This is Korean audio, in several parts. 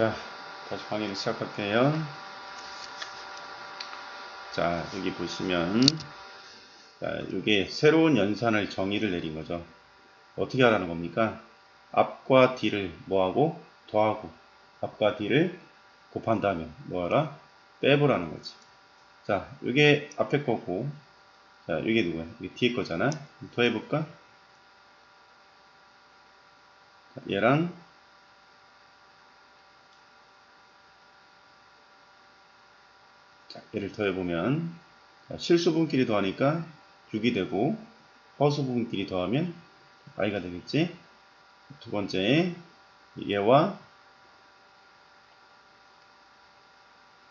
자, 다시 강의를 시작할게요. 자, 여기 보시면, 자, 이게 새로운 연산을 정의를 내린 거죠. 어떻게 하라는 겁니까? 앞과 뒤를 뭐하고? 더하고, 앞과 뒤를 곱한 다음에 뭐하라? 빼보라는 거지. 자, 이게 앞에 거고, 자, 이게 누구야? 이게 뒤에 거잖아. 더해볼까? 자, 얘랑 자, 얘를 더해보면 실수분끼리 더하니까 6이 되고 허수분끼리 더하면 i가 되겠지. 두 번째 얘와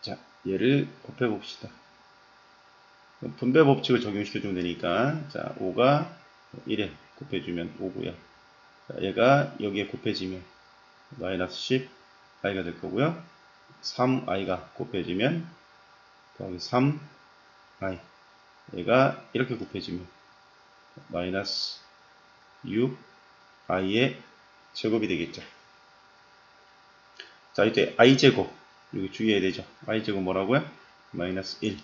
자 얘를 곱해 봅시다. 분배 법칙을 적용시켜 주면 되니까 자 5가 1에 곱해주면 5고요. 자, 얘가 여기에 곱해지면 마이너스 10 i가 될 거고요. 3i가 곱해지면 더하기 3i 얘가 이렇게 곱해지면 마이너스 6i의 제곱이 되겠죠. 자, 이때 i제곱 여기 주의해야 되죠. i제곱 뭐라고요? 마이너스 1.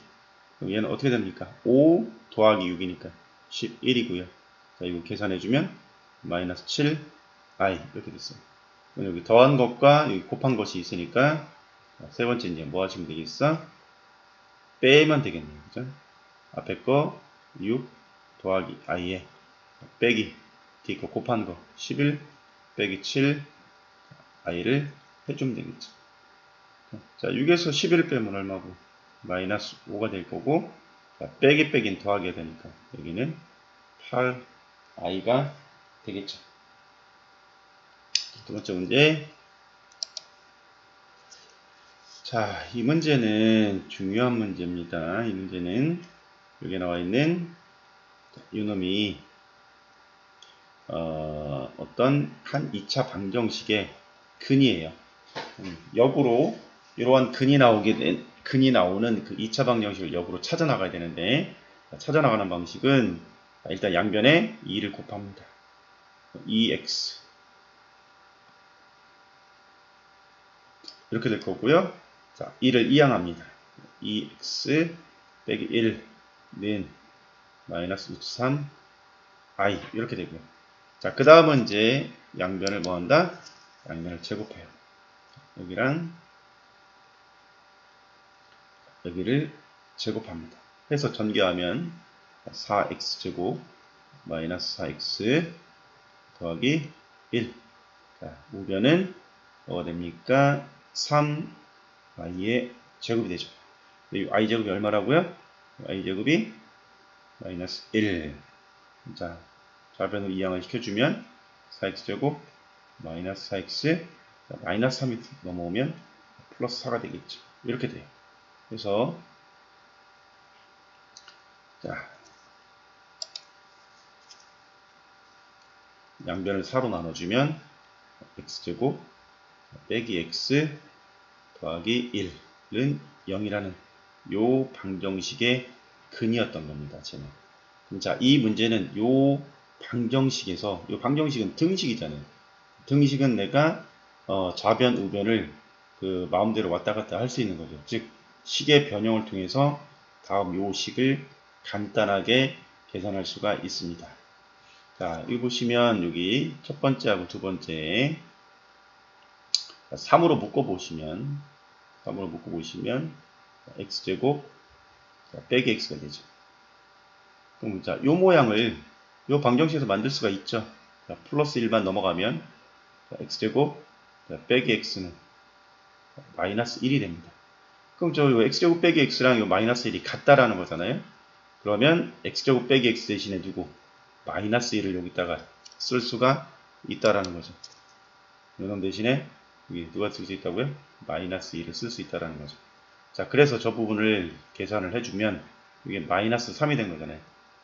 그럼 얘는 어떻게 됩니까? 5 더하기 6이니까 11이고요. 자, 이거 계산해주면 마이너스 7i 이렇게 됐어요. 그럼 여기 더한 것과 여기 곱한 것이 있으니까 세 번째 이제 뭐 하시면 되겠어? 빼면 되겠네요. 그죠? 앞에 거 6 더하기 i에 빼기 뒤에 거 곱한 거 11 빼기 7 i를 해주면 되겠죠. 자, 6에서 11을 빼면 얼마고? 마이너스 5가 될 거고, 자, 빼기 빼긴 더하게 되니까 여기는 8i가 되겠죠. 두 번째 문제. 자, 이 문제는 중요한 문제입니다. 이 문제는 여기 나와 있는 이놈이 어떤 한 2차 방정식의 근이에요. 역으로 이러한 근이 나오는 그 2차 방정식을 역으로 찾아 나가야 되는데, 찾아 나가는 방식은 일단 양변에 2를 곱합니다. 2x 이렇게 될 거고요. 자, 2를 이항합니다. 2x 빼기 1는 마이너스 3i 이렇게 되고요. 자, 그 다음은 이제 양변을 뭐 한다? 양변을 제곱해요. 여기랑 여기를 제곱합니다. 해서 전개하면 4x제곱 마이너스 4x 더하기 1. 자, 우변은 뭐가 됩니까? 3i의 제곱이 되죠. 이 i제곱이 얼마라고요? i제곱이 마이너스 1. 자, 좌변으로 이항을 시켜주면 4x제곱 마이너스 4x 마이너스 3이 넘어오면 플러스 4가 되겠죠. 이렇게 돼요. 그래서 자, 양변을 4로 나눠주면 x제곱 빼기 x 더하기 1은 0이라는 요 방정식의 근이었던 겁니다. 쟤는. 자, 이 문제는 요 방정식에서 요 방정식은 등식이잖아요. 등식은 내가 좌변 우변을 그 마음대로 왔다 갔다 할 수 있는 거죠. 즉 식의 변형을 통해서 다음 요 식을 간단하게 계산할 수가 있습니다. 자, 여기 보시면 여기 첫 번째하고 두 번째 3으로 묶어보시면 x제곱 빼기 x가 되죠. 그럼 자, 요 모양을 요 방정식에서 만들 수가 있죠. 자, 플러스 1만 넘어가면 자, x제곱 빼기 x는 마이너스 1이 됩니다. 그럼 저 x제곱 빼기 x랑 요 마이너스 1이 같다라는 거잖아요. 그러면 x제곱 빼기 x 대신에 두고 마이너스 1을 여기다가 쓸 수가 있다라는 거죠. 요놈 대신에 여기 누가 쓸 수 있다고요? 마이너스 2를 쓸 수 있다라는 거죠. 자, 그래서 저 부분을 계산을 해주면 이게 마이너스 3이 된 거잖아요.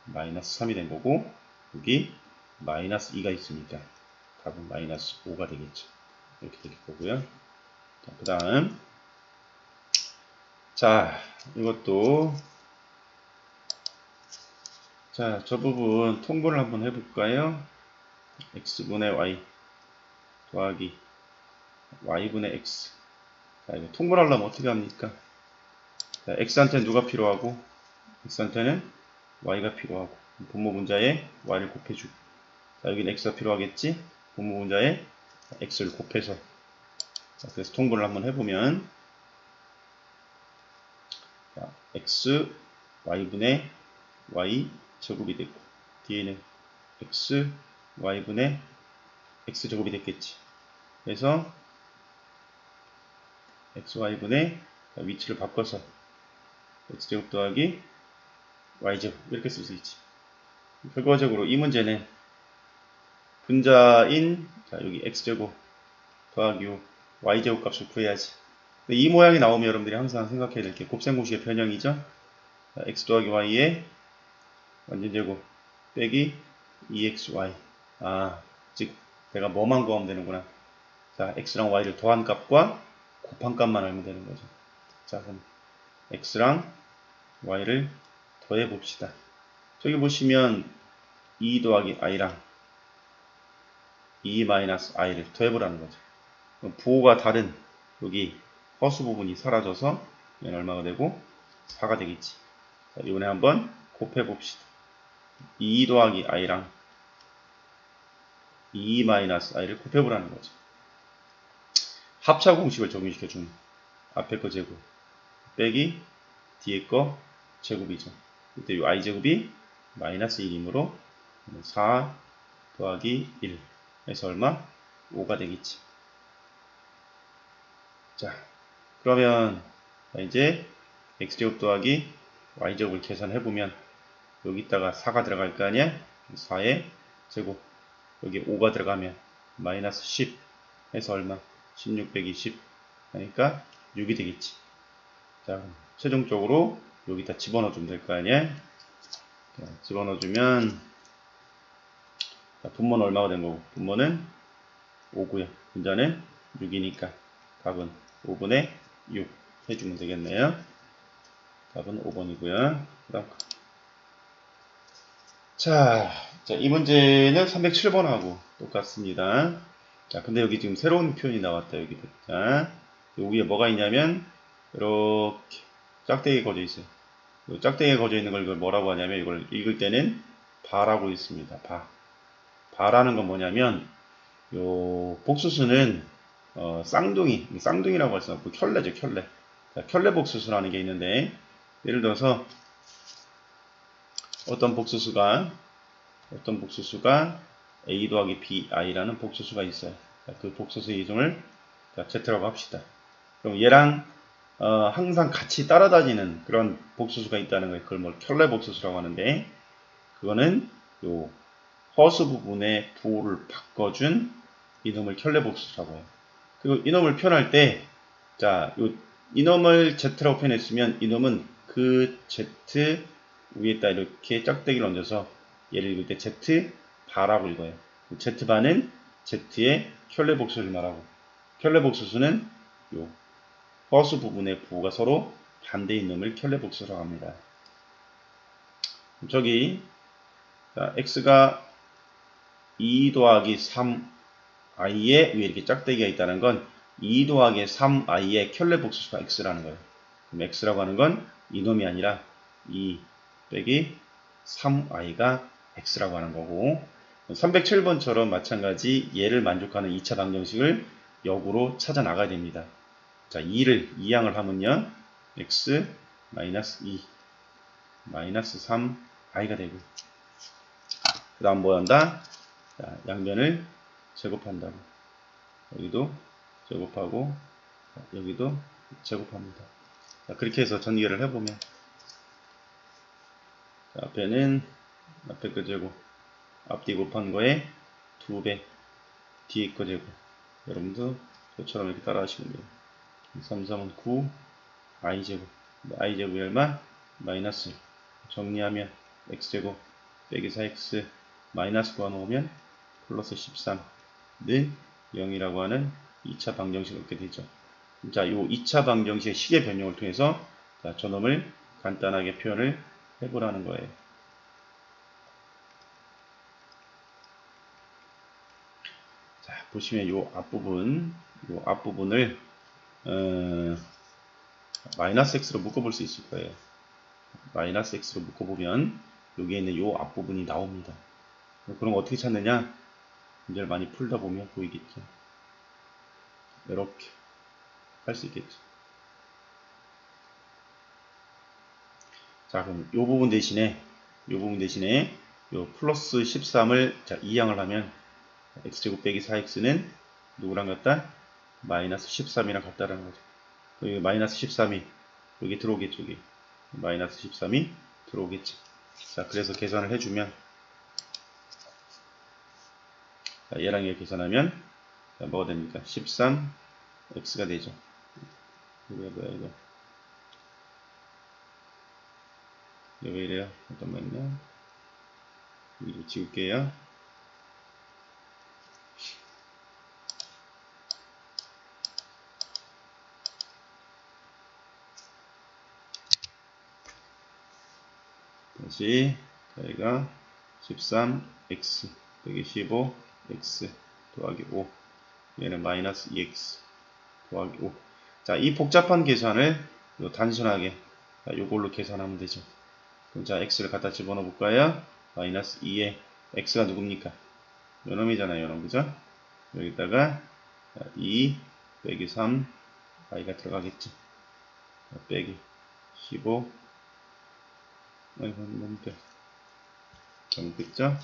마이너스 3이 된 거고 여기 마이너스 2가 있으니까 답은 마이너스 5가 되겠죠. 이렇게 될 거고요. 그 다음 자, 이것도 자, 저 부분 통분을 한번 해볼까요? x분의 y 더하기 y분의 x 자, 이거 통분하려면 어떻게 합니까? 자, x한테는 누가 필요하고, x한테는 y가 필요하고, 분모 분자에 y를 곱해주고, 자, 여기는 x가 필요하겠지? 분모 분자에 x를 곱해서, 자, 그래서 통분을 한번 해보면, 자, x, y분의 y 제곱이 되고, 뒤에는 x, y분의 x 제곱이 됐겠지. 그래서 xy분의 위치를 바꿔서 x제곱 더하기 y제곱 이렇게 쓸 수 있지. 결과적으로 이 문제는 분자인 자, 여기 x제곱 더하기 y제곱 값을 구해야지. 이 모양이 나오면 여러분들이 항상 생각해야 될 게 곱셈공식의 변형이죠. 자, x 더하기 y의 완전제곱 빼기 2xy. 즉 내가 뭐만 구하면 되는구나. 자, x랑 y를 더한 값과 곱한 값만 알면 되는 거죠. 자, 그럼 x랑 y를 더해 봅시다. 저기 보시면 2 더하기 i랑 2 마이너스 i를 더해보라는 거죠. 그럼 부호가 다른 여기 허수 부분이 사라져서 얘는 얼마가 되고 4가 되겠지. 자, 이번에 한번 곱해 봅시다. 2 더하기 i랑 2 마이너스 i를 곱해보라는 거죠. 합차 공식을 적용시켜 주면 앞에 거 제곱 빼기 뒤에 거 제곱이죠. 이때 이 i제곱이 마이너스 1이므로 4 더하기 1 해서 얼마? 5가 되겠지. 자, 그러면 이제 x제곱 더하기 y제곱을 계산해보면 여기다가 4가 들어갈 거 아니야? 4의 제곱 여기 5가 들어가면 마이너스 10 해서 얼마? 16 빼기 10 하니까 6이 되겠지. 자, 최종적으로 여기다 집어넣어주면 될 거 아니야? 자, 집어넣어주면 분모는 얼마가 된 거고? 분모는 5고요. 분자는 6이니까 답은 5분의 6 해주면 되겠네요. 답은 5번이고요. 그다음 자, 이 문제는 307번하고 똑같습니다. 자, 근데 여기 지금 새로운 표현이 나왔다. 여기. 자, 여기에 뭐가 있냐면 이렇게 짝대기가 거져 있어요. 짝대기가 거져 있는 걸 뭐라고 하냐면 이걸 읽을 때는 바라고 있습니다. 바라는 건 뭐냐면 요 복수수는 쌍둥이라고 할 수 없고 켤레죠, 켤레. 자, 켤레 복수수라는 게 있는데 예를 들어서 어떤 복수수가 a 더하기 bi라는 복수수가 있어요. 자, 그 복수수의 이름을 z라고 합시다. 그럼 얘랑 항상 같이 따라다니는 그런 복수수가 있다는 거예요. 그걸 뭐 켤레 복수수라고 하는데 그거는 요 허수 부분의 부호를 바꿔준 이놈을 켤레 복수수라고 해요. 그리고 이놈을 표현할 때 자, 이놈을 z라고 표현했으면 이놈은 그 z 위에다 이렇게 짝대기를 얹어서 얘를 읽을 때 z 바라고 읽어요. z바는 z의 켤레 복수를 말하고 켤레 복수수는 요 허수 부분의 부호가 서로 반대인 놈을 켤레 복수라고 합니다. 저기 자, x가 2 더하기 3i에 위에 이렇게 짝대기가 있다는 건 2 더하기 3i의 켤레 복수수가 x라는 거예요. 그럼 x라고 하는 건 이놈이 아니라 2 빼기 3i가 x라고 하는 거고 307번처럼 마찬가지 얘를 만족하는 2차 방정식을 역으로 찾아 나가야 됩니다. 자, 2양을 하면요. x 마이너스 2 마이너스 3i가 되고 그 다음 뭐 한다? 자, 양변을 제곱한다고. 여기도 제곱하고 여기도 제곱합니다. 자, 그렇게 해서 전개를 해보면 자, 앞에 거 제곱 앞뒤 곱한 거에 2배 뒤에 거 제곱 여러분도 저처럼 이렇게 따라 하시면 돼요. 3, 3은 9 i제곱 i제곱이 얼마? 마이너스 정리하면 x제곱 빼기 4x 마이너스 9 넣으면 플러스 13는 0이라고 하는 2차 방정식을 얻게 되죠. 자, 이 2차 방정식의 식의 변형을 통해서 자, 저놈을 간단하게 표현을 해보라는 거예요. 자, 보시면 요 앞부분을 마이너스 x로 묶어볼 수 있을 거예요. 마이너스 x로 묶어보면 여기에 있는 요 앞부분이 나옵니다. 그럼 어떻게 찾느냐? 문제를 많이 풀다 보면 보이겠죠. 이렇게 할 수 있겠죠. 자, 그럼 요 부분 대신에 요 플러스 13을 자, 이항을 하면 x제곱 빼기 4x는 누구랑 같다? 마이너스 13이랑 같다라는 거죠. 여기 마이너스 13이 여기 들어오겠죠. 여기 마이너스 13이 들어오겠죠. 자, 그래서 계산을 해주면 자, 얘랑 얘 계산하면 자, 뭐가 됩니까? 13x가 되죠. 이거 뭐야 이거? 이거 왜 이래요? 잠깐만요. 여기를 지울게요. 다시 여기가 13x 빼기 15x 더하기 5 얘는 마이너스 2x 더하기 5. 자, 이 복잡한 계산을 단순하게 요걸로 계산하면 되죠. 그럼 자, x를 갖다 집어넣어 볼까요? 마이너스 2에 x가 누굽니까? 요놈이잖아요. 요놈, 그죠? 여기다가 2 빼기 3 y가 들어가겠죠. 빼기 15 아이고 너무 돼. 잘못됐죠?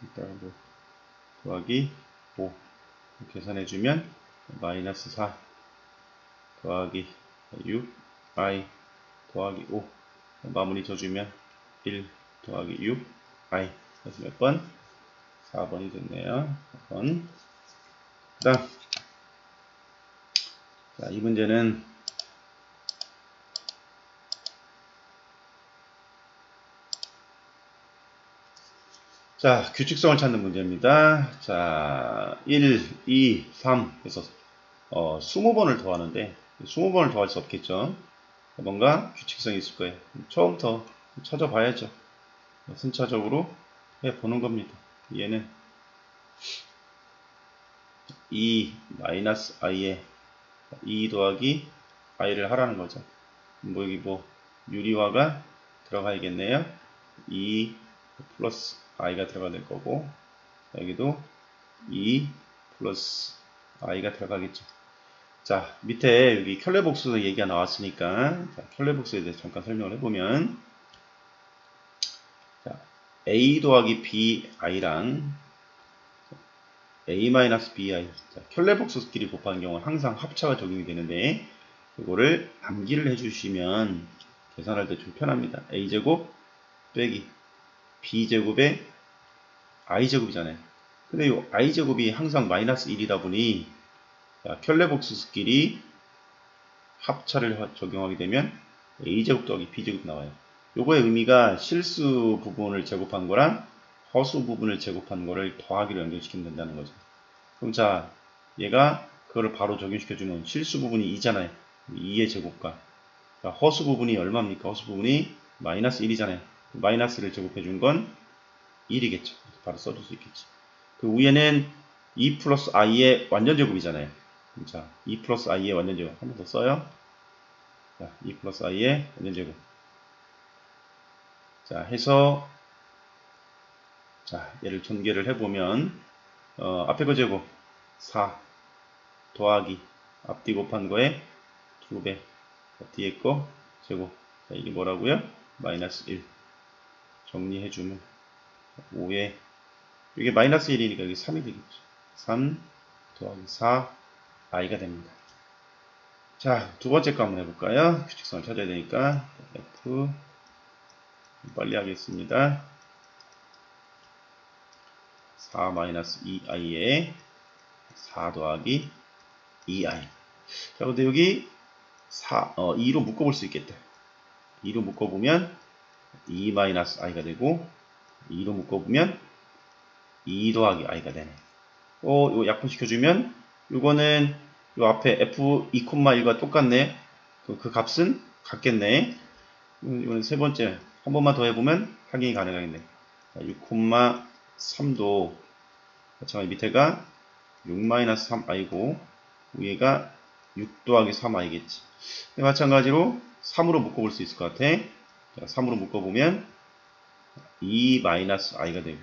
일단 뭐 더하기 5 계산해주면 마이너스 4 더하기 6 i 더하기 5 마무리 져주면 1 더하기 6 i 그래서 몇 번? 4번이 됐네요. 4번. 그 다음 자, 이 문제는 자, 규칙성을 찾는 문제입니다. 자, 1, 2, 3 해서 20번을 더하는데 20번을 더할 수 없겠죠. 뭔가 규칙성이 있을 거예요. 처음부터 찾아봐야죠. 순차적으로 해보는 겁니다. 얘는 2 마이너스 i에 2 더하기 i를 하라는 거죠. 뭐 여기 뭐 유리화가 들어가야겠네요. 2 플러스 i가 들어가야 될 거고 여기도 2 플러스 i가 들어가겠죠. 자, 밑에 여기 켤레복수 얘기가 나왔으니까 자, 켤레복수에 대해서 잠깐 설명을 해보면 자, a 더하기 bi랑 a-bi 자, 켤레복수끼리 곱하는 경우는 항상 합차가 적용이 되는데 이거를 암기를 해주시면 계산할 때 좀 편합니다. a제곱 빼기 b제곱에 i제곱이잖아요. 근데 이 i제곱이 항상 마이너스 1이다 보니 켤레복수끼리 합차를 적용하게 되면 a제곱 더하기 b제곱 나와요. 요거의 의미가 실수 부분을 제곱한 거랑 허수 부분을 제곱한 거를 더하기로 연결시키면 된다는 거죠. 그럼 자, 얘가 그거를 바로 적용시켜주면 실수 부분이 2잖아요. 2의 제곱과 자, 허수 부분이 얼마입니까? 허수 부분이 마이너스 1이잖아요. 마이너스를 제곱해준 건 1이겠죠. 바로 써줄 수 있겠지. 그 위에는 2 플러스 i의 완전 제곱이잖아요. 자, 2 플러스 i의 완전 제곱 한 번 더 써요. 자, 2 플러스 i의 완전 제곱. 자, 해서 자, 얘를 전개를 해보면 앞에 거 제곱 4 더하기 앞뒤 곱한 거에 2배 뒤에 거 제곱. 자, 이게 뭐라고요? 마이너스 1 정리해주면 5에 이게 마이너스 1이니까 여기 3이 되겠죠. 3 더하기 4 i가 됩니다. 자, 두 번째 거 한번 해볼까요? 규칙성을 찾아야 되니까 F 빨리 하겠습니다. 4 마이너스 2i에 4 더하기 2i. 자, 근데 여기 2로 묶어볼 수 있겠다. 2로 묶어보면 2 마이너스 i가 되고 2로 묶어보면 2 더하기 i가 되네. 이거 약분시켜주면 이거는 요 앞에 f2,1과 똑같네. 그 값은 같겠네. 이거는 세 번째 한 번만 더 해보면 확인이 가능하겠네. 6,3도 마찬가지 밑에가 6-3i고 위에가 6 더하기 3i겠지. 마찬가지로 3으로 묶어볼 수 있을 것 같아. 자, 3으로 묶어보면 2-i가 되고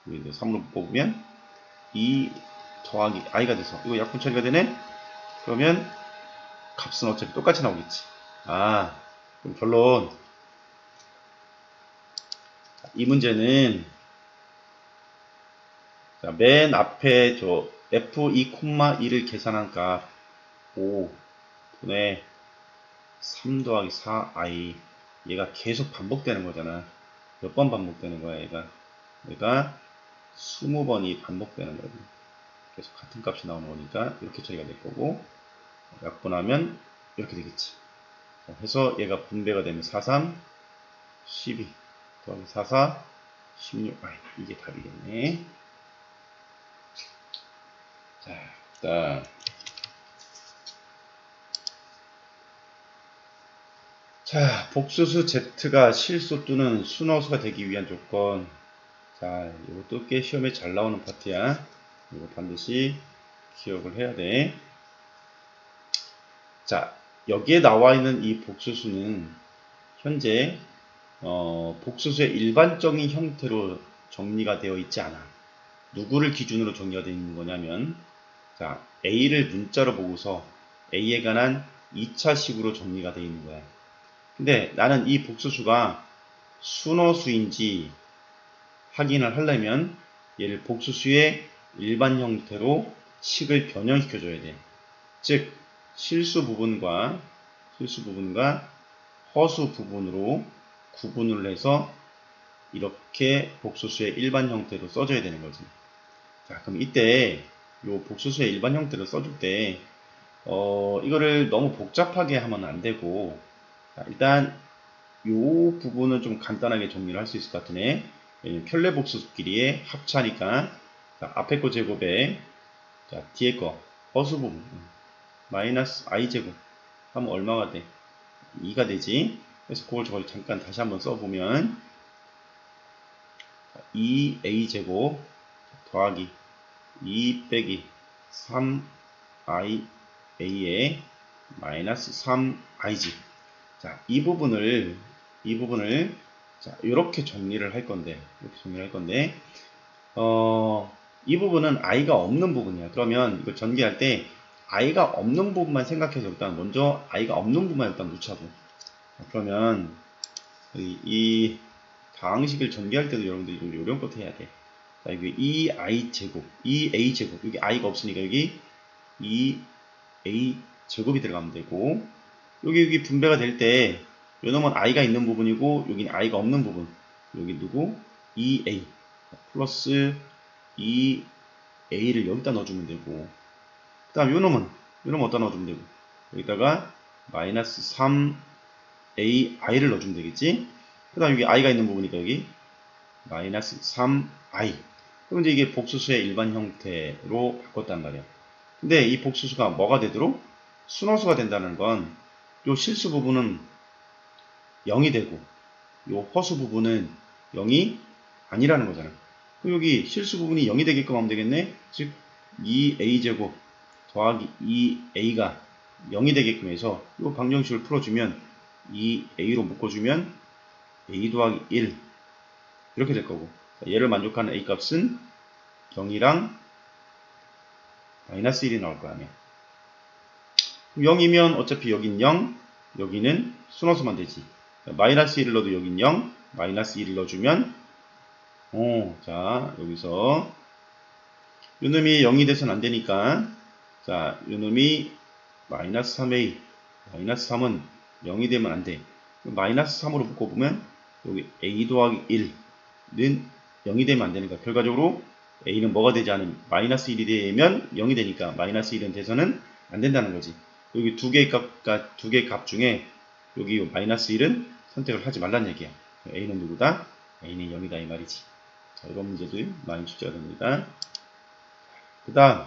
여기도 3으로 묶어보면 2 더하기 i가 돼서 이거 약분 처리가 되네. 그러면 값은 어차피 똑같이 나오겠지. 그럼 결론 이 문제는 자, 맨 앞에 저 f2,2를 계산한 값 5분의 3 더하기 4i 얘가 계속 반복되는 거잖아. 몇 번 반복되는 거야 얘가 20번이 반복되는 거지. 계속 같은 값이 나오는 거니까 이렇게 처리가 될 거고 약분하면 이렇게 되겠지. 자, 해서 얘가 분배가 되면 4, 3, 12 더하기 4, 4, 16i 이게 답이겠네. 자, 일단 자, 복수수 Z가 실수 또는 순허수가 되기 위한 조건. 자, 이것도 꽤 시험에 잘 나오는 파트야. 이거 반드시 기억을 해야 돼. 자, 여기에 나와 있는 이 복수수는 현재 복수수의 일반적인 형태로 정리가 되어 있지 않아. 누구를 기준으로 정리가 되어 있는 거냐면, 자, A를 문자로 보고서 A에 관한 2차식으로 정리가 되어 있는 거야. 근데 나는 이 복수수가 순허수인지 확인을 하려면 얘를 복수수의 일반 형태로 식을 변형시켜 줘야 돼. 즉 실수 부분과 허수 부분으로 구분을 해서 이렇게 복수수의 일반 형태로 써줘야 되는 거지. 자, 그럼 이때 요 복수수의 일반 형태를 써줄 때 이거를 너무 복잡하게 하면 안 되고, 자, 일단 요 부분은 좀 간단하게 정리를 할 수 있을 것 같으네. 켤레 복수수끼리의 합차니까 자, 앞에 거 제곱에 자, 뒤에 거 허수 부분 마이너스 i 제곱 하면 얼마가 돼? 2가 되지. 그래서 그걸 저걸 잠깐 다시 한번 써보면 2a 제곱 더하기 2 빼기 3ia에 마이너스 3i지. 자, 이 부분을 자, 이렇게 정리를 할 건데, 이 부분은 i가 없는 부분이야. 그러면 이걸 전개할 때 i가 없는 부분만 생각해서 일단 먼저 i가 없는 부분만 일단 놓자고. 그러면 이 다항식을 전개할 때도 여러분들이 좀 요령껏 해야 돼. 자, 여기 2i 제곱, 2a 제곱, 여기 i가 없으니까 여기 2a 제곱이 들어가면 되고, 여기 분배가 될 때 요놈은 i가 있는 부분이고 여기는 i가 없는 부분, 여기 누구? 2a 플러스 2a를 여기다 넣어주면 되고, 그 다음 요놈은 어디다 넣어주면 되고, 여기다가 마이너스 3ai를 넣어주면 되겠지. 그 다음 여기 i가 있는 부분이니까 여기 마이너스 3i. 그럼 이제 이게 복수수의 일반 형태로 바꿨단 말이야. 근데 이 복수수가 뭐가 되도록? 순허수가 된다는 건 요 실수 부분은 0이 되고 요 허수 부분은 0이 아니라는 거잖아. 그럼 여기 실수 부분이 0이 되게끔 하면 되겠네. 즉 2a제곱 더하기 2a가 0이 되게끔 해서 요 방정식을 풀어주면 2a로 묶어주면 a 더하기 1 이렇게 될 거고, 얘를 만족하는 a 값은 0이랑 마이너스 1이 나올 거 아니야. 0이면 어차피 여긴 0, 여기는 순허수만 되지. 마이너스 1을 넣어도 여긴 0, 마이너스 1을 넣어주면 자, 여기서 요놈이 0이 돼서는 안 되니까, 자, 요놈이 마이너스 3a, 마이너스 3은 0이 되면 안 돼. 마이너스 3으로 묶어보면 여기 a 더하기 1은 0이 되면 안 되니까 결과적으로 a는 뭐가 되지 않으면 마이너스 1이 되면 0이 되니까 마이너스 1은 돼서는 안 된다는 거지. 여기 두 개의 값 중에 여기 마이너스 1은 선택을 하지 말란 얘기야. a는 누구다? a는 0이다 이 말이지. 자, 이런 문제들 많이 출제가 됩니다. 그 다음,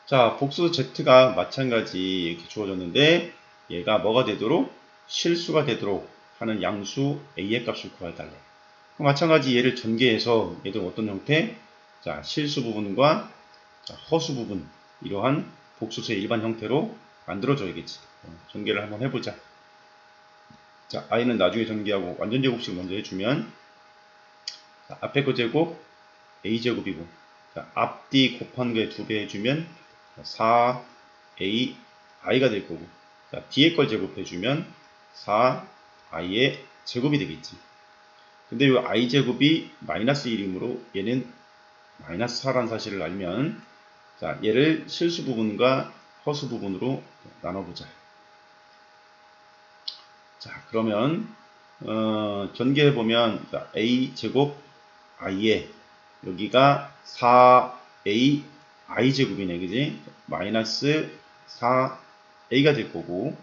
자, 복수 z가 마찬가지 이렇게 주어졌는데 얘가 뭐가 되도록? 실수가 되도록 하는 양수 a의 값을 구해달래. 마찬가지 얘를 전개해서 얘들 어떤 형태? 자, 실수 부분과 자, 허수 부분, 이러한 복수수의 일반 형태로 만들어줘야겠지. 전개를 한번 해보자. 자, i는 나중에 전개하고 완전 제곱식 먼저 해주면, 자, 앞에 거 제곱 a제곱이고, 자, 앞뒤 곱한 거에 2배 해주면 4a i가 될 거고, 자, 뒤에 걸 제곱해주면 4i의 제곱이 되겠지. 근데 이 i제곱이 마이너스 1이므로 얘는 마이너스 4라는 사실을 알면, 자, 얘를 실수 부분과 허수 부분으로 나눠보자. 자, 그러면 전개해보면 a제곱 i에 여기가 4a i제곱이네, 그지? 마이너스 4a가 될 거고,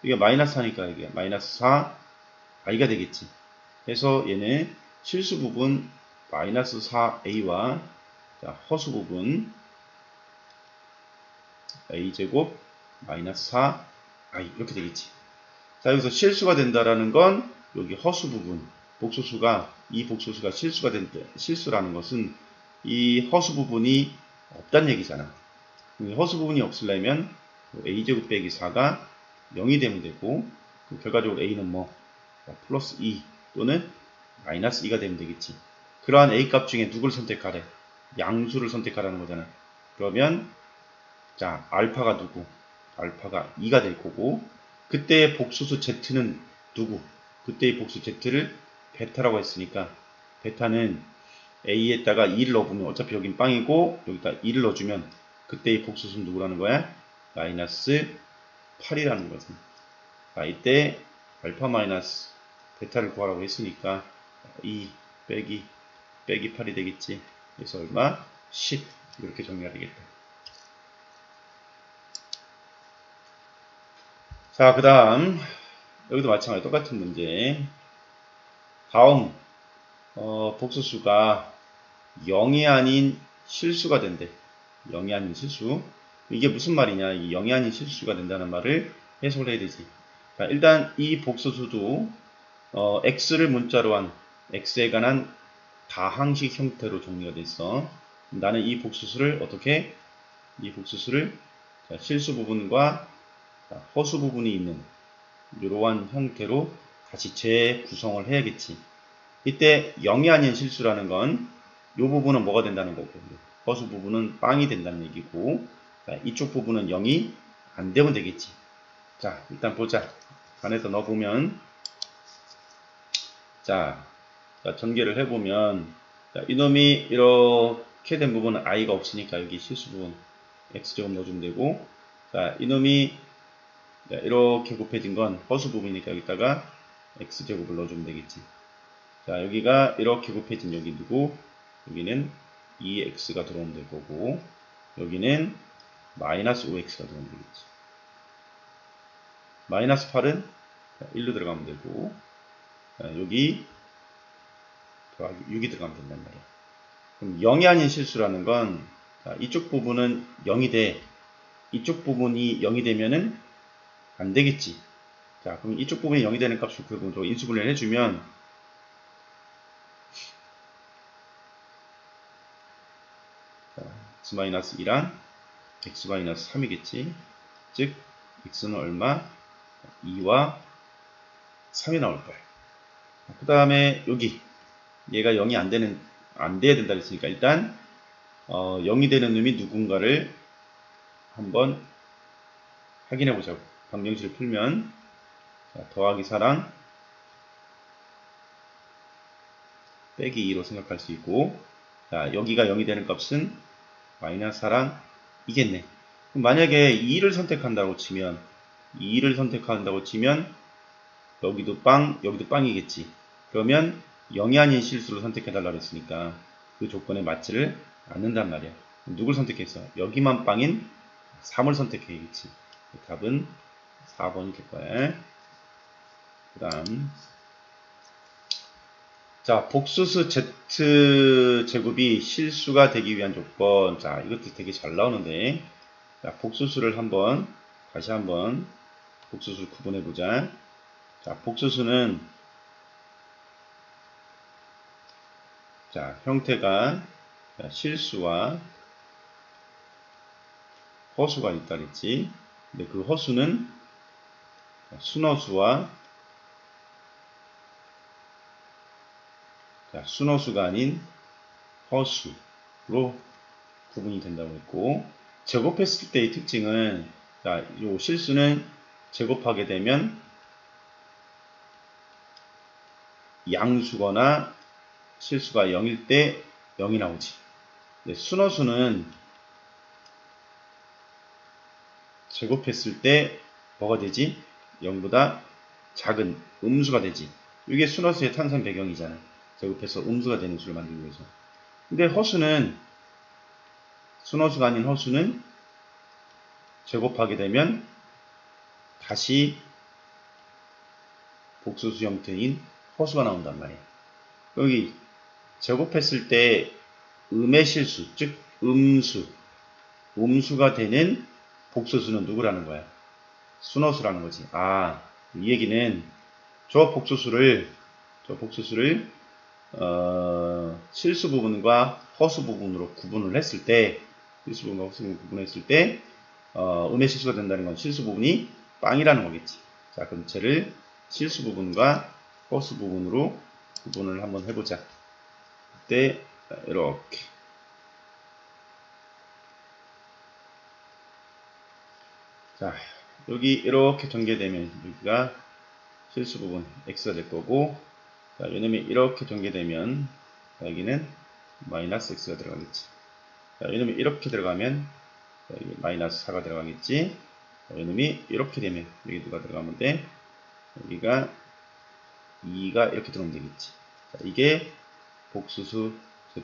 이게 마이너스 하니까 이게 마이너스 4i가 되겠지. 그래서 얘는 실수 부분 마이너스 4a와 허수 부분 a제곱 마이너스 4i 이렇게 되겠지. 자, 여기서 실수가 된다라는 건 여기 허수 부분, 복수수가, 이 복수수가 실수가 된다. 실수라는 것은 이 허수 부분이 없다는 얘기잖아. 허수 부분이 없으려면 a제곱 빼기 4가 0이 되면 되고, 결과적으로 a는 뭐 플러스 2 또는 마이너스 2가 되면 되겠지. 그러한 a 값 중에 누구를 선택하래? 양수를 선택하라는 거잖아. 그러면 자, 알파가 누구? 알파가 2가 될 거고, 그때의 복수수 z는 누구? 그때의 복수 z를 베타라고 했으니까, 베타는 a에다가 2를 넣어보면 어차피 여긴 빵이고, 여기다 2를 넣어주면 그때의 복수수는 누구라는 거야? 마이너스 8이라는 거지. 자, 이때 알파 마이너스 베타를 구하라고 했으니까 2 빼기 8이 되겠지. 그래서 얼마? 10 이렇게 정리가 되겠다. 자, 그 다음 여기도 마찬가지 똑같은 문제. 다음 복수수가 0이 아닌 실수가 된대. 0이 아닌 실수. 이게 무슨 말이냐? 이 0이 아닌 실수가 된다는 말을 해석을 해야 되지. 자, 일단 이 복수수도 x를 문자로 한 x에 관한 다항식 형태로 정리가 됐어. 나는 이 복수수를 어떻게? 이 복수수를 실수 부분과 허수 부분이 있는 이러한 형태로 다시 재구성을 해야겠지. 이때 0이 아닌 실수라는 건 이 부분은 뭐가 된다는 거고, 허수 부분은 빵이 된다는 얘기고, 이쪽 부분은 0이 안 되면 되겠지. 자, 일단 보자. 안에서 넣어보면, 자, 전개를 해보면, 자, 이놈이 이렇게 된 부분은 i가 없으니까 여기 실수 부분 x제곱 넣어주면 되고, 자, 이놈이 이렇게 곱해진 건 허수 부분이니까 여기다가 x제곱을 넣어주면 되겠지. 자, 여기가 이렇게 곱해진 여기 누구? 여기는 2x가 들어오면 될 거고, 여기는 마이너스 5x가 들어오면 되겠지. 마이너스 8은 1로 들어가면 되고, 여기 6이 들어가면 된단 말이야. 그럼 0이 아닌 실수라는 건, 이쪽 부분은 0이 돼. 이쪽 부분이 0이 되면은 안 되겠지. 자, 그럼 이쪽 부분이 0이 되는 값을 구해보도록 인수분해를 해주면, x-2랑 x-3이겠지. 즉, x는 얼마? 2와 3이 나올 거야. 그 다음에 여기 얘가 0이 안 돼야 된다 그랬으니까 일단 0이 되는 놈이 누군가를 한번 확인해 보자고. 방정식을 풀면 자, 더하기 4랑 빼기 2로 생각할 수 있고, 자, 여기가 0이 되는 값은 마이너스 4랑 이겠네. 그럼 만약에 2를 선택한다고 치면 여기도 빵, 여기도 빵이겠지. 그러면 0이 아닌 실수를 선택해달라고 했으니까 그 조건에 맞지를 않는단 말이야. 누굴 선택했어? 여기만 빵인 3을 선택해야겠지. 답은 4번이 될 거야. 그 다음 자, 복수수 z제곱이 실수가 되기 위한 조건. 자, 이것도 되게 잘 나오는데, 자, 복수수를 다시 한번 복수수를 구분해 보자. 자, 복수수는 자, 형태가 실수와 허수가 있다 그랬지. 근데 그 허수는 순허수와 순허수가 아닌 허수로 구분이 된다고 했고, 제곱했을 때의 특징은, 자, 요 실수는 제곱하게 되면 양수거나 실수가 0일 때 0이 나오지. 순허수는 제곱했을 때 뭐가 되지? 0보다 작은 음수가 되지. 이게 순허수의 탄생 배경이잖아. 제곱해서 음수가 되는 수를 만들기 위해서. 근데 허수는, 순허수가 아닌 허수는 제곱하게 되면 다시 복소수 형태인 허수가 나온단 말이에요. 여기 제곱했을 때 음의 실수, 즉 음수가 되는 복소수는 누구라는 거야? 순허수라는 거지. 아, 이 얘기는 저 복소수를 실수 부분과 허수 부분으로 구분을 했을 때, 실수 부분과 허수 부분을 구분했을 때 음의 실수가 된다는 건 실수 부분이 빵이라는 거겠지. 자, 그럼 쟤를 실수 부분과 허수 부분으로 구분을 한번 해보자. 그때 이렇게, 자, 여기 이렇게 전개되면 여기가 실수 부분 x가 될 거고, 자, 이놈이 이렇게 전개되면 여기는 마이너스 x가 들어가겠지. 자, 이놈이 이렇게 들어가면 여기 마이너스 4가 들어가겠지. 자, 이놈이 이렇게 되면 여기 누가 들어가면 돼? 여기가 2가 이렇게 들어오면 되겠지. 자, 이게 복수수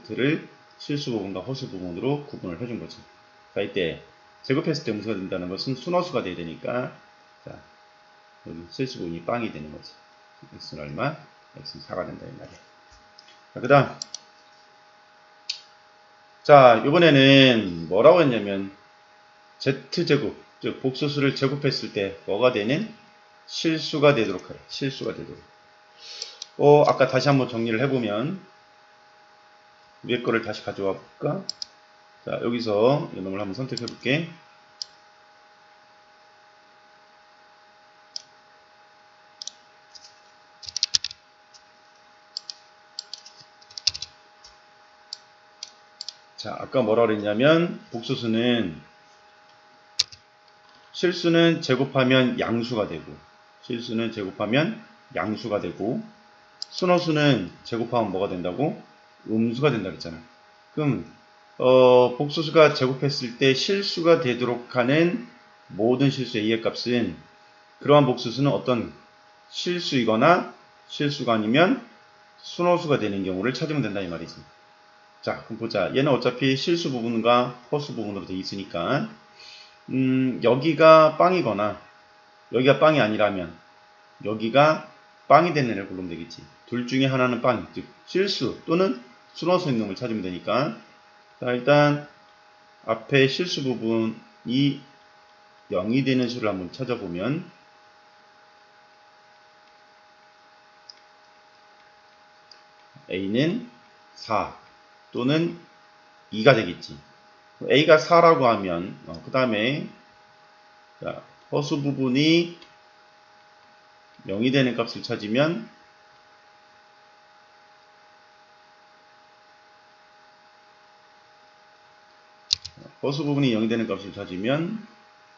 z를 실수 부분과 허수 부분으로 구분을 해준 거지. 자, 이때 제곱했을 때 음수가 된다는 것은 순허수가 돼야 되니까, 자, 여기 실수 부분이 빵이 되는 거지. x는 얼마? x는 4가 된다 이 말이야. 자, 그 다음, 자, 이번에는 뭐라고 했냐면 z제곱, 즉 복수수를 제곱했을 때 뭐가 되는? 실수가 되도록 하래. 실수가 되도록. 아까 다시 한번 정리를 해보면 위에 거를 다시 가져와 볼까? 자, 여기서 이놈을 한번 선택해 볼게. 자, 아까 뭐라 그랬냐면 복수수는 실수는 제곱하면 양수가 되고, 실수는 제곱하면 양수가 되고, 순허수는 제곱하면 뭐가 된다고? 음수가 된다 그랬잖아. 그럼 복수수가 제곱했을 때 실수가 되도록 하는 모든 실수의 이해 값은, 그러한 복수수는 어떤 실수이거나 실수가 아니면 순허수가 되는 경우를 찾으면 된다 이 말이지. 자, 그럼 보자. 얘는 어차피 실수 부분과 허수 부분으로 되어 있으니까 여기가 빵이거나 여기가 빵이 아니라면 여기가 빵이 되는 애를 고르면 되겠지. 둘 중에 하나는 빵, 즉 실수 또는 순허수인 놈을 찾으면 되니까, 자, 일단 앞에 실수 부분이 0이 되는 수를 한번 찾아보면, a는 4 또는 2가 되겠지. a가 4라고 하면 그 다음에 허수 부분이 0이 되는 값을 찾으면 허수 부분이 0이 되는 값을 찾으면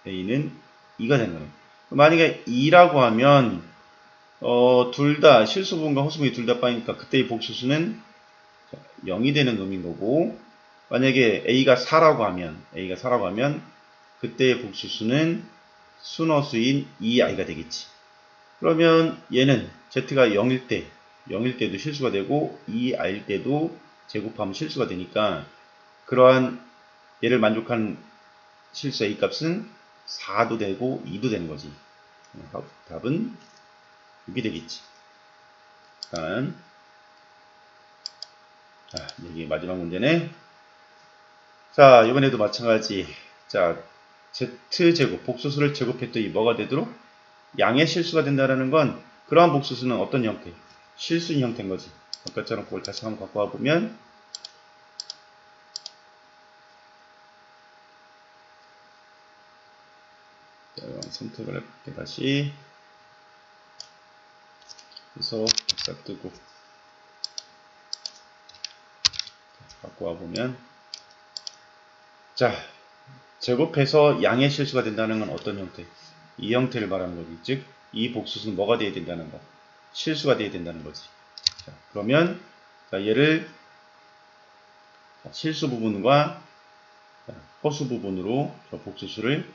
a는 2가 되는 거예요. 만약에 2라고 하면 둘 다 실수 부분과 허수 부분이 둘 다 빵이니까 그때의 복수수는 0이 되는 놈인 거고, 만약에 a가 4라고 하면 그때의 복수수는 순허수인 2i가 되겠지. 그러면 얘는 z가 0일 때도 실수가 되고 2i일 때도 제곱하면 실수가 되니까 그러한 얘를 만족한 실수의 a 값은 4도 되고 2도 되는 거지. 답은 6이 되겠지. 다음, 자, 여기 마지막 문제네. 자, 이번에도 마찬가지. 자, z제곱, 복수수를 제곱했더니 뭐가 되도록? 양의 실수가 된다는 건 그러한 복수수는 어떤 형태? 실수인 형태인 거지. 아까처럼 그걸 다시 한번 갖고 와보면 선택을 해볼게. 다시 그래서 싹 뜨고 갖고 와보면 자, 제곱해서 양의 실수가 된다는 건 어떤 형태? 이 형태를 말하는 거지. 즉, 이 복수수는 뭐가 돼야 된다는 거? 실수가 돼야 된다는 거지. 자, 그러면 자, 얘를 실수 부분과 허수 부분으로 저 복수수를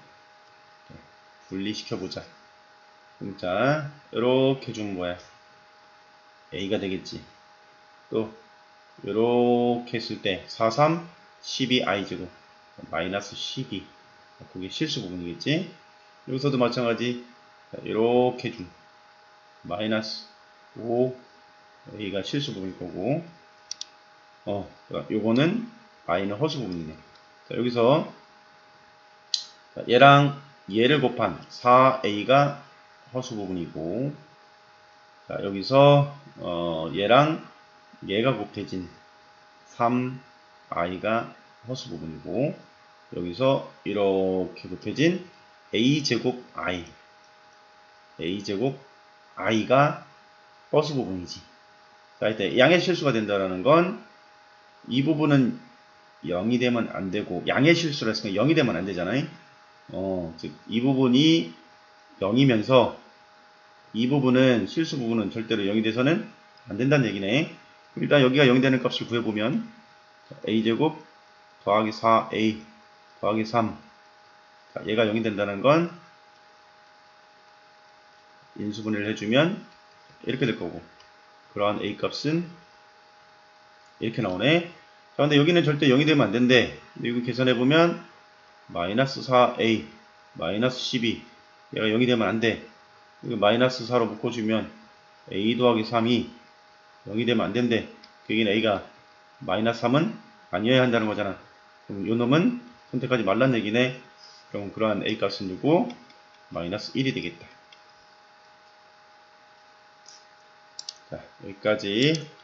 분리시켜 보자. 자, 이렇게 주면 뭐야? A가 되겠지. 또 이렇게 했을 때 4, 3, 12i제곱 마이너스 12 그게 실수 부분이겠지. 여기서도 마찬가지 이렇게 준 마이너스 5 A가 실수 부분일 거고 요거는 I는 허수 부분이네. 자, 여기서 얘랑 얘를 곱한 4A가 허수 부분이고 자, 여기서 얘랑 얘가 곱해진 3i가 허수 부분이고 여기서 이렇게 곱해진 a제곱 i a제곱 i가 허수 부분이지. 자, 이때 양의 실수가 된다는 건 이 부분은 0이 되면 안 되고 양의 실수라 했으니까 0이 되면 안 되잖아요. 즉 이 부분이 0이면서 이 부분은 실수 부분은 절대로 0이 돼서는 안 된다는 얘기네. 일단 여기가 0이 되는 값을 구해보면 a제곱 더하기 4a 더하기 3 자, 얘가 0이 된다는 건 인수분해를 해주면 이렇게 될 거고 그러한 a 값은 이렇게 나오네. 자, 근데 여기는 절대 0이 되면 안 된대. 여기 계산해보면 마이너스 4a 마이너스 12 얘가 0이 되면 안 돼. 여기 마이너스 4로 묶어주면 a 더하기 3이 0이 되면 안 된대. 그 얘기는 a가 마이너스 3은 아니어야 한다는 거잖아. 그럼 요 놈은 선택하지 말란 얘기네. 그럼 그러한 a 값은 누구? 마이너스 1이 되겠다. 자, 여기까지